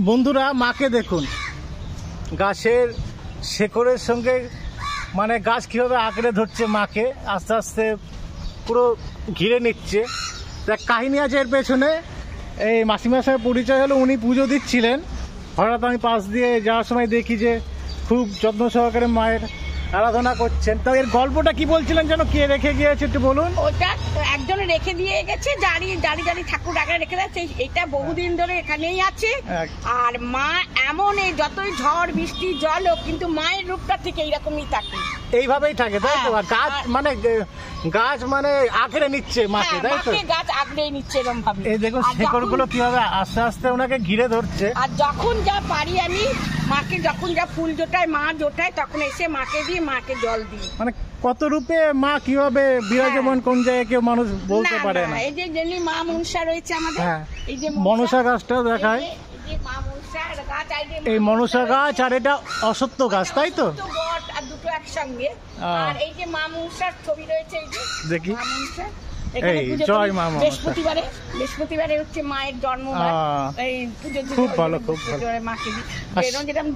বন্ধুরা মাকে দেখুন, গাছের শেকড়ের সঙ্গে মানে গাছ কীভাবে আঁকড়ে ধরছে মাকে, আস্তে আস্তে পুরো ঘিরে নিচ্ছে। এক কাহিনী আছে এর পেছনে। এই মাসিমার সঙ্গে পরিচয় হলো, উনি পুজো দিচ্ছিলেন। হঠাৎ আমি পাশ দিয়ে যাওয়ার সময় দেখি যে খুব যত্ন সহকারে মায়ের আরাধনা করছেন। তো এর গল্পটা কি বলছিলেন যেন, কে রেখে গিয়েছে একটু বলুন। ওটা একজন রেখে দিয়ে গেছে, দাঁড়ি ঠাকুর আগে রেখে যাচ্ছে। এটা বহুদিন ধরে এখানেই আছে। আর মা এমন যতই ঝড় বৃষ্টি জল হোক, কিন্তু মায়ের রূপটা ঠিক এইরকমই থাকে, এইভাবেই থাকে, তাই তো? গাছ মানে আঁকড়ে নিচ্ছে মাকে, তাই তো? গাছ আঁকড়ে নিচ্ছে এরকম ভাবে। এই দেখুন শেকড়গুলো কিভাবে আস্তে আস্তে ওনাকে ঘিরে ধরছে। আর যখন যা পারি আমি মাকে, যখন যা ফুল জোটায় মা জোটায়, তখন এসে মাকে দিই, মাকে জল দিই। মানে কত রূপে মা কিভাবে বিরাজমান কোন জায়গায় কেউ মানুষ বলতে পারে না। এই যে মা মনসা রয়েছে আমাদের, এই যে মনসা গাছটাও দেখায়। এই মনসা গাছ আর এটা অসত্য গাছ, তাই তো? আর দুটো একসঙ্গে। আর এই যে মা মনসার ছবি রয়েছে, এই যে দেখি। মা মনসা বৃহস্পতিবারে হচ্ছে মায়ের জন্ম। খুব ভালো, খুব ভালো।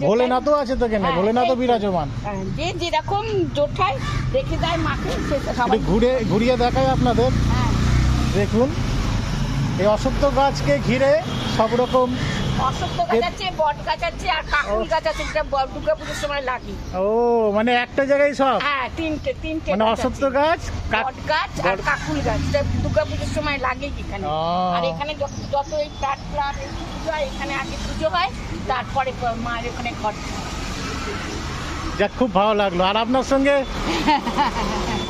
ভোলেনাথও আছে তো, কেন ভোলেনাথও বিরাজমান। যে যেরকম জোটায় রেখে দেয় মাকে, ঘুরিয়ে দেখায় আপনাদের। দেখুন এই অসত্য গাছকে ঘিরে সব রকম অসত্য গাছ আছে, বট গাছ আছে, আর কাকুল গাছ আছে, যেটা দুর্গা পুজোর সময় লাগে। ও মানে একটা জায়গায় সব? হ্যাঁ, তিনটে মানে অসত্য গাছ, বট গাছ আর কাকুল গাছ, দুর্গা পুজোর সময় লাগে এখানে। আর এখানে যত এই প্লাট পুজো হয়, এখানে আগে পুজো হয়, তারপরে মায়ের ওখানে ঘর। যাক, খুব ভালো লাগলো। আর আপনার সঙ্গে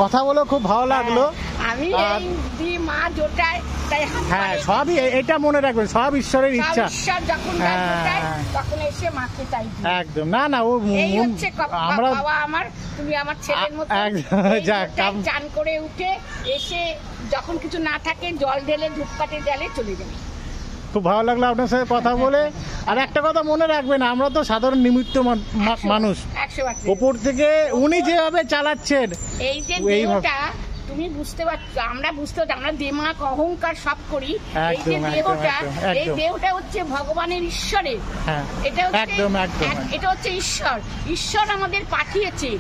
কথা বলে খুব ভালো লাগলো। আমি এই মা জোটায়, তাই হ্যাঁ, সবই এটা মনে রাখবেন, সব ঈশ্বরের ইচ্ছা। ঈশ্বর যখন জোটায় তখন এসে মাকে চাই। একদম, না না, ও আমরা বাবা আমার, তুমি আমার ছেলের মতো। চান করে উঠে এসে যখন কিছু না থাকে, জল ঢেলে ধূপকাঠি জ্বালে চলে যাবে। খুব ভালো লাগলো আপনার সাথে কথা বলে। আর একটা কথা মনে রাখবেন, আমরা তো সাধারণ নিমিত্ত মানুষ, ওপর থেকে উনি যেভাবে চালাচ্ছেন, এই যে দেহটা তুমি বুঝতে পারছো, আমরা বুঝতে পারছি, আমরা দিমাগ অহংকার সব করি। এই যে দেহটা, এই দেহটা হচ্ছে ভগবানের, ঈশ্বরের। এটা হচ্ছে ঈশ্বর আমাদের পাঠিয়েছে।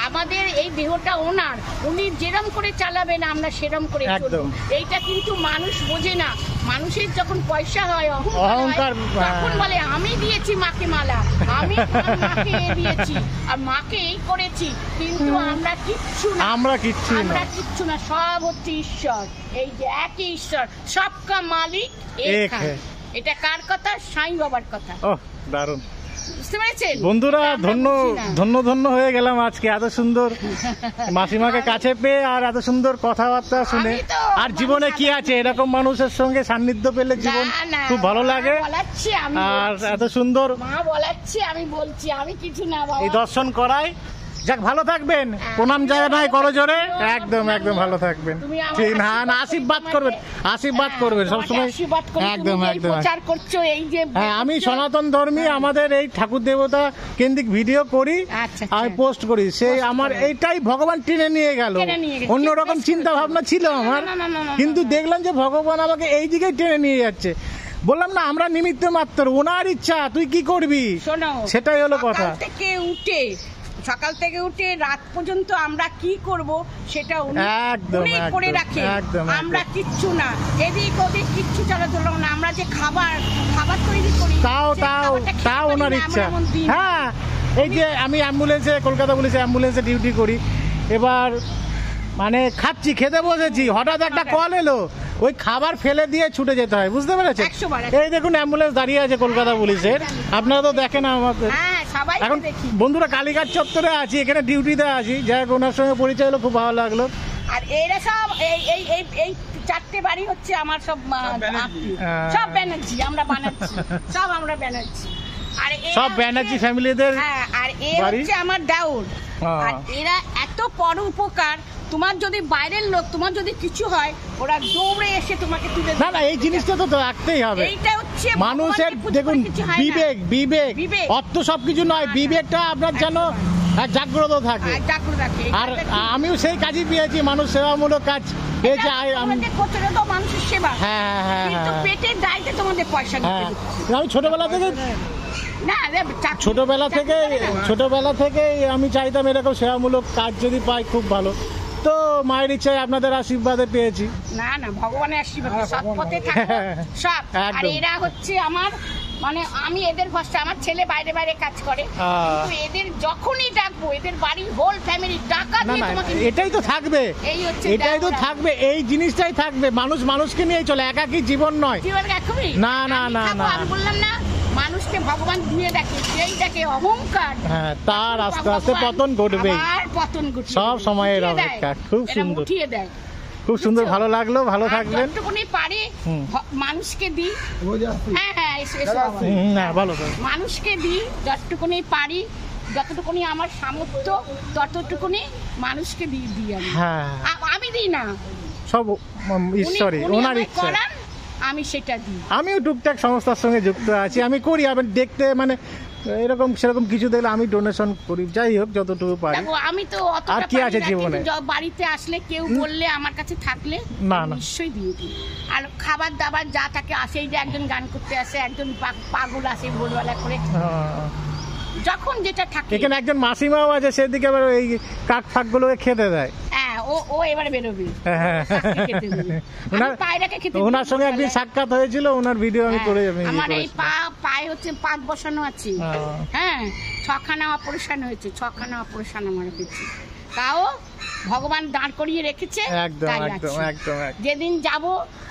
আমাদের এই দেহটা ওনার, উনি যেরম করে চালাবেন আমরা সেরম করে চলবো। এইটা কিন্তু মানুষ বোঝে না। মানুষের যখন পয়সা হয়, অহংকার, তখন বলে আমি দিয়েছি মাকে মালা, আমি মাকে দিয়েছি, আর মাকে এই করেছি। কিন্তু আমরা কিচ্ছু না, সব হচ্ছে ঈশ্বর। এই যে একই ঈশ্বর, সবকা মালিক এক। এটা কার কথা? সাই বাবার কথা। দারুণ, বুঝতে পেরেছেন বন্ধুরা? ধন্য হয়ে গেলাম আজকে এত সুন্দর মাসিমাকে কাছে পেয়ে, আর এত সুন্দর কথাবার্তা শুনে। আর জীবনে কি আছে, এরকম মানুষের সঙ্গে সান্নিধ্য পেলে জীবন খুব ভালো লাগে। আর এত সুন্দর মা বলাচ্ছে, আমি বলছি, আমি কিছু না, এই দর্শন করায়। যাক, ভালো থাকবেন, প্রণাম জানাই করো জোরে। একদম ভালো থাকবেন, ঠিক না? আশীর্বাদ করবেন সবসময়। একদম হ্যাঁ, আমি সনাতন ধর্মী, আমাদের এই ঠাকুর দেবতা কেন্দ্রিক ভিডিও করি, আমি পোস্ট করি। সেই আমার এইটাই ভগবান টেনে নিয়ে গেল। অন্যরকম চিন্তা ভাবনা ছিল আমার, কিন্তু দেখলাম যে ভগবান আমাকে এই দিকেই টেনে নিয়ে যাচ্ছে। বললাম না, আমরা নিমিত্ত মাত্র, ওনার ইচ্ছা, তুই কি করবি, সেটাই হলো কথা। সকাল থেকে উঠে রাত পর্যন্ত আমরা কি করব সেটা উনি করে রাখে। আমরা কিচ্ছু না, এদিক ওদিক কিচ্ছু চলাচল না। আমরা যে খাবার তৈরি করি, তাও ওনার ইচ্ছা। হ্যাঁ, এই যে আমি অ্যাম্বুলেন্সে, কলকাতা পুলিশে অ্যাম্বুলেন্সে ডিউটি করি। এবার মানে খেতে বসেছি, হঠাৎ একটা কল এলো, ওই খাবার ফেলে দিয়ে ছুটে যেতে হয়, বুঝতে পেরেছেন? এই দেখুন অ্যাম্বুলেন্স দাঁড়িয়ে আছে কলকাতা পুলিশের, আপনারা তো দেখেন আমাদের। এখন বন্ধুরা কালীঘাট চত্বরে আছি, এখানে ডিউটিতে আছি। যাই হোক, ওনার সঙ্গে পরিচয় হলো, খুব ভালো লাগলো। আর এরা সব এই চারটে বাড়ি হচ্ছে আমার, সব ব্যানার্জি, আমরা বানাচ্ছি, আমরা ব্যানার্জি। আর সব ব্যানার্জি ফ্যামিলিদের। আর এ হচ্ছে আমার দাউদ। আর এরা এত পরোপকার, তোমার যদি বাইরের লোক, তোমার যদি কিছু হয়, ওরা দৌড়ে এসে তোমাকে তুলে দেয়। না, এই জিনিসটা তো রাখতেই হবে। এইটা হচ্ছে মানুষের, দেখুন, বিবেক অর্থ সবকিছু নয়। বিবেকটা আপনার যেন জাগ্রত থাকে। আর আমিও সেই কাজই পেয়েছি, মানুষ সেবামূলক কাজ পেয়েছি। মানুষের সেবা, কিন্তু পেটের দায়িত্বে তোমাদের পয়সা দিতে হচ্ছে। আমি ছোটবেলা থেকে আমি চাইতাম এরকম সেবামূলক কাজ যদি পাই খুব ভালো। তো মায়ের ইচ্ছায় আপনাদের আশীর্বাদে পেয়েছি। না ভগবানের আশীর্বাদ, সৎ পথে থাকো সব। আর এরা হচ্ছে আমার, মানে আমি এদের ভরসা। আমার ছেলে বাইরে বাইরে কাজ করে, কিন্তু এদের যখনই ডাকবো এদের বাড়ির হোল ফ্যামিলি টাকা দিয়ে তোমাকে, এটাই তো থাকবে, এটাই তো থাকবে, এই জিনিসটাই থাকবে। মানুষ মানুষকে নিয়ে চলে, একাকী জীবন নয়। না না না না, আমি বললাম না, মানুষকে ভগবান দিয়ে দেখে, যেই দেখে অহংকার, তার আস্তে আস্তে পতন ঘটবে, সব সময়ের অপেক্ষা। খুব সুন্দর, খুব সুন্দর, ভালো লাগলো। ভালো থাকবেন। যতটুকুনি পারি মানুষকে দিই। ভালো মানুষকে দিই, যতটুকুনি পারি, যতটুকুনি আমার সামর্থ্য ততটুকুনি মানুষকে দিই আমি দিই না, সব ঈশ্বরই, ওনার ইচ্ছা। আমি সেটা দিই। আমিও টুকটাক সংস্থার সঙ্গে যুক্ত আছি, আমি করি। আবার দেখতে মানে এরকম সেরকম কিছু দেখলে আমি ডোনেশন করি, যাই হোক যতটুকু পারি। আমি তো আর কি আছে জীবনে, বাড়িতে আসলে কেউ বললে আমার কাছে থাকলে নিশ্চয়ই দিয়ে দিই। আর খাবার দাবার যা থাকে আসেই, যে একজন গান করতে আসে, একজন পাগল আসে ভোরবেলা করে, যখন যেটা থাকে। এখানে একজন মাসিমাও আছে, সেদিকে আবার এই কাক ফাক গুলোকে খেতে দেয়। ও এবারে বেরোবে, ওনার সঙ্গে একদিন সাক্ষাৎ হয়েছিল, ওনার ভিডিও আমি করে যাবো। আমার এই পায়ে হচ্ছে পাক বসানো আছে, 6খানা অপারেশন হয়েছে, 6খানা অপারেশন আমার হয়েছে, তাও ভগবান দাঁড় করিয়ে রেখেছে। যেদিন যাব,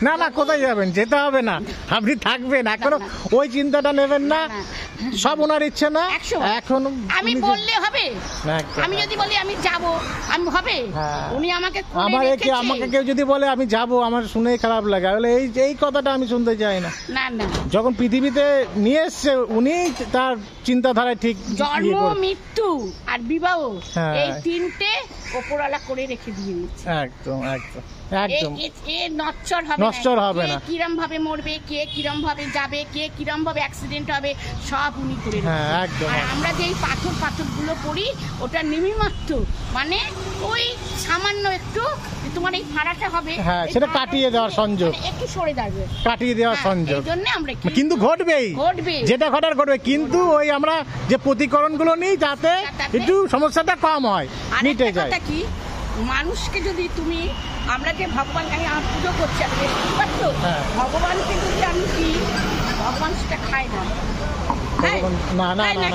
না কোথায় যাবেন, যেতে হবে না, আপনি থাকবেন, এখনো ওই চিন্তাটা নেবেন না, সব ওনার ইচ্ছে না। এখন আমি বললে হবে, আমি যদি বলি আমি যাব, আমি হবে, উনি আমাকে আমাকে কেউ যদি বলে আমি যাব, আমার শুনেই খারাপ লাগে। এই কথাটা আমি শুনতে চাই না। যখন পৃথিবীতে নিয়ে এসছে উনি, তার চিন্তাধারায় ঠিক। জন্ম, মৃত্যু আর বিবাহ, এই তিনটে ওপরওয়ালা করে রেখে দিয়েছে। একদম নচ্চর হবে না, কিরম ভাবে মরবে, কে কিরম ভাবে যাবে, কে কিরম ভাবে অ্যাক্সিডেন্ট হবে, সব উনি করে রেখেছে। আর আমরা যে এই পাথর গুলো পড়ি, ওটা নিমিমাত্র, মানে ওই সামান্য একটু তোমার এই ফাড়াটা হবে, সেটা কাটিয়ে দেওয়ার সংযোগ, একটু সরে যাবে, কাটিয়ে দেওয়ার সংযোগ। এই জন্য আমরা, কিন্তু ঘটবে, যেটা ঘটার ঘটবে, কিন্তু ওই আমরা যে প্রতিকরণ গুলো নিই যাতে একটু সমস্যাটা কম হয়, মিটে যায়। কি মানুষকে যদি তুমি, আমরা যে ভগবানকে আমি পুজো করছি, ভগবানকে যদি আমি দিই, ভগবান সেটা খায় না।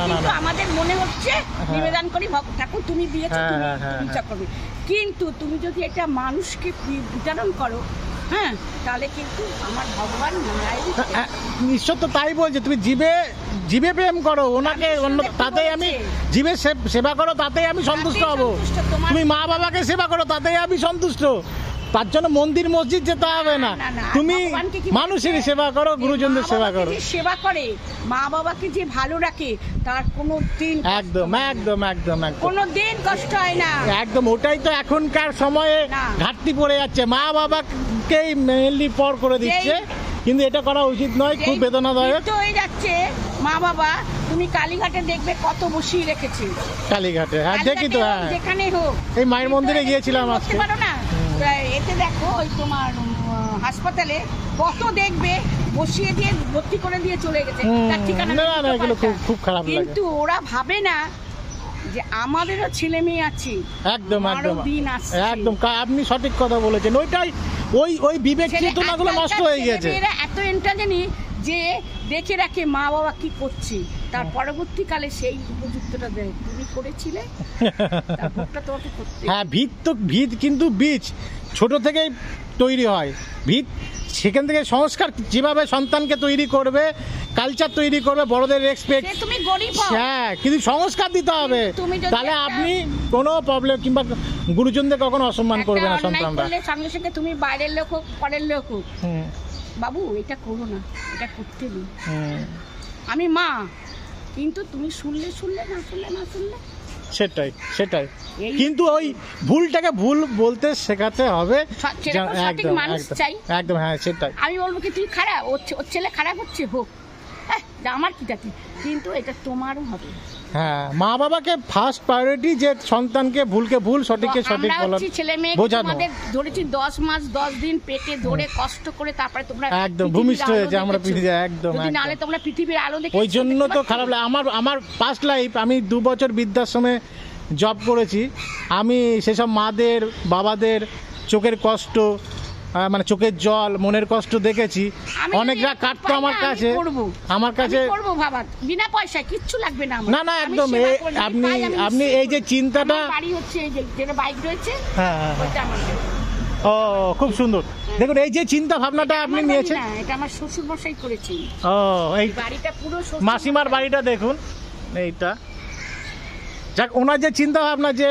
কিন্তু আমাদের মনে হচ্ছে নিবেদন করি, ঠাকুর তুমি দিয়েছো, তুমি করবে। কিন্তু তুমি যদি এটা মানুষকে বিতরণ করো, তাহলে কিন্তু আমার ভগবান ঈশ্বর তো তাই বলছে, তুমি জীবে প্রেম করো, ওনাকে তাতেই আমি জীবে সেবা করো, তাতেই আমি সন্তুষ্ট হব। তুমি মা বাবাকে সেবা করো, তাতেই আমি সন্তুষ্ট। তার জন্য মন্দির মসজিদ যেতে হবে না, তুমি মানুষের সেবা করো, গুরুজনদের সেবা করো। সেবা করে মা বাবাকে যে ভালো রাখে, তার কোনো দিন একদম কোনো দিন কষ্ট হয় না। একদম, ওটাই তো এখনকার সময়ে ঘাটতি পড়ে যাচ্ছে, মা বাবাকেই মেনলি পর করে দিচ্ছে, কিন্তু এটা করা উচিত নয়, খুব বেদনাদায়ক হয়ে যাচ্ছে। মা বাবা, তুমি কালীঘাটে দেখবে কত বসিয়ে রেখেছে, কালীঘাটে দেখি তো, যেখানে হোক, এই মায়ের মন্দিরে গিয়েছিলাম আজকে, পারো না এতে দেখো, ওই তোমার হাসপাতালে কত দেখবে বসিয়ে দিয়ে ভর্তি করে দিয়ে চলে গেছে, তার ঠিকানা খুব খারাপ লাগে। কিন্তু ওরা ভাবে না যে আমাদেরও ছেলে মেয়ে আছে। একদম আপনি সঠিক কথা বলেছেন। ওইটাই ওই বিবেক চেতনাগুলো নষ্ট হয়ে গেছে। এরা এত এন্টারটেনি যে দেখে রাখে মা বাবা কি করছে, তার পরবর্তীকালে সেই উপযুক্তটা দেয়, তুমি করেছিলে, ভিত কিন্তু বীজ ছোট থেকেই তৈরি হয়, ভিত সেখান থেকে সংস্কার যেভাবে সন্তানকে তৈরি করবে, কালচার তৈরি করবে, বড়দের রেসপেক্ট, কিন্তু সংস্কার দিতে হবে, তাহলে আপনি কোনো প্রবলেম কিংবা গুরুজনদের কখনো অসম্মান করবে না সন্তানরা। সঙ্গে সঙ্গে তুমি বাইরের লোক হোক, পরের লোক হোক, বাবু এটা করো না, এটা করতে নেই, আমি মা, কিন্তু তুমি শুনলে না শুনলে সেটাই কিন্তু ওই ভুলটাকে ভুল বলতে শেখাতে হবে। একদম সেটাই আমি বলবো কি তুই খারাপ, ওর ছেলে খারাপ হচ্ছে, হোক, এটা আমার কি জাতি, কিন্তু এটা তোমারও হবে। হ্যাঁ, মা বাবাকে ফার্স্ট প্রায়োরিটি, যে সন্তানকে ভুলকে ভুল, সঠিককে সঠিক বলার, ছেলে মেয়ে বোঝানো। আমাদের ধরেছি 10 মাস 10 দিন পেটে ধরে কষ্ট করে তারপরে তোমরা একদম ভূমিষ্ঠ হয়েছে আমরা পৃথিবী, একদম যদি নালে একদম। তোমরা পৃথিবীর আলো দেখে ওই জন্য তো খারাপ লাগে। আমার পাস্ট লাইফ, আমি 2 বছর বৃদ্ধাশ্রমে জব করেছি। আমি সেসব মাদের বাবাদের চোখের কষ্ট, মানে চোখের জল, মনের কষ্ট দেখেছি। অনেকরা কাটতো আমার কাছে, আমার কাছে করবো বাবা, বিনা পয়সায় কিচ্ছু লাগবে না আমার। না না একদম। আপনি এই যে চিন্তাটা, বাড়ি হচ্ছে এই যে যেটা বাইক রয়েছে, হ্যাঁ হ্যাঁ ওইটা আমার। ও খুব সুন্দর। দেখুন এই যে চিন্তা ভাবনাটা আপনি আমার বাড়ি নিয়েছেন। না, এটা আমার শ্বশুর মশাই করেছে। ও এই বাড়িটা পুরো শ্বশুর মাসিমার বাড়িটা দেখুন এইটা। যাক, ওনার যে চিন্তা ভাবনা যে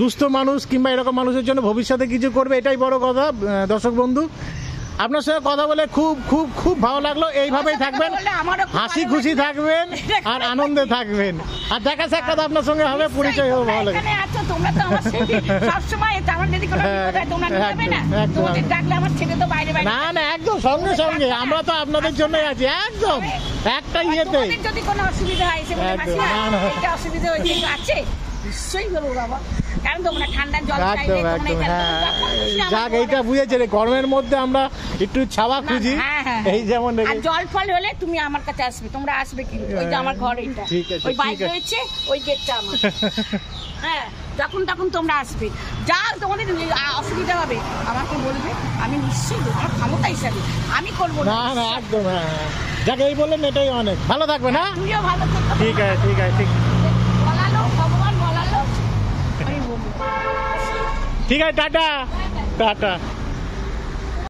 দুস্থ মানুষ কিংবা এরকম মানুষের জন্য ভবিষ্যতে কিছু করবে, এটাই বড় কথা। দর্শক বন্ধু, আপনার সঙ্গে কথা বলে খুব খুব খুব ভালো লাগলো। এইভাবেই থাকবেন, হাসি খুশি থাকবেন আর আনন্দে থাকবেন, আর দেখা সাক্ষাৎ আপনার সঙ্গে হবে, পরিচয় হবে, ভালো লাগে। এখানে আছো তোমরা, তো আমার সাথে সবসময় আমার যদি কোনো বিপদ হয় তোমরা নিবে না, তোমাদের ডাকলে আমার ছেলে তো বাইরে বাইরে। না না একদম সঙ্গে সঙ্গে, আমরা তো আপনাদের জন্যই আছি, একদম একটা ইয়েতে। তোমাদের যদি কোনো অসুবিধা হয় এসে বলে একদম, মাসিমা না, না। এটা অসুবিধা হয়েছে, একটু আছে, নিশ্চয়ই বলবো বাবা, কারণ তোমরা ঠান্ডা জল চাইলে একদম তোমরা একদম এটা হ্যাঁ, যখন খুশি আমাকে যাক বলো। এইটা বুঝেছে রে, গরমের মধ্যে আমরা একটু ছাওয়া খুঁজি, হ্যাঁ, হ্যাঁ, এই যেমন আর জল ফল হলে তুমি আমার কাছে আসবে, তোমরা আসবে কি, ওই যে আমার ঘর এইটা, ঠিক আছে, ওই বাইক ঠিক আছে। রয়েছে, ওই গেটটা আমার। হ্যাঁ, যখন তখন তোমরা আসবে, যা তোমাদের অসুবিধা হবে আমাকে বলবে, আমি নিশ্চয়ই দেবো, আমার ক্ষমতা হিসাবে আমি করবো না না একদম হ্যাঁ হ্যাঁ। যাক এই বললেন এটাই অনেক। ভালো থাকবেন, হ্যাঁ তুমিও ভালো থাকো। ঠিক আছে ঠিক আছে ঠিক বলালো ভগবান বলালো, আমি বলবো। ঠিক আছে, টাটা টাটা।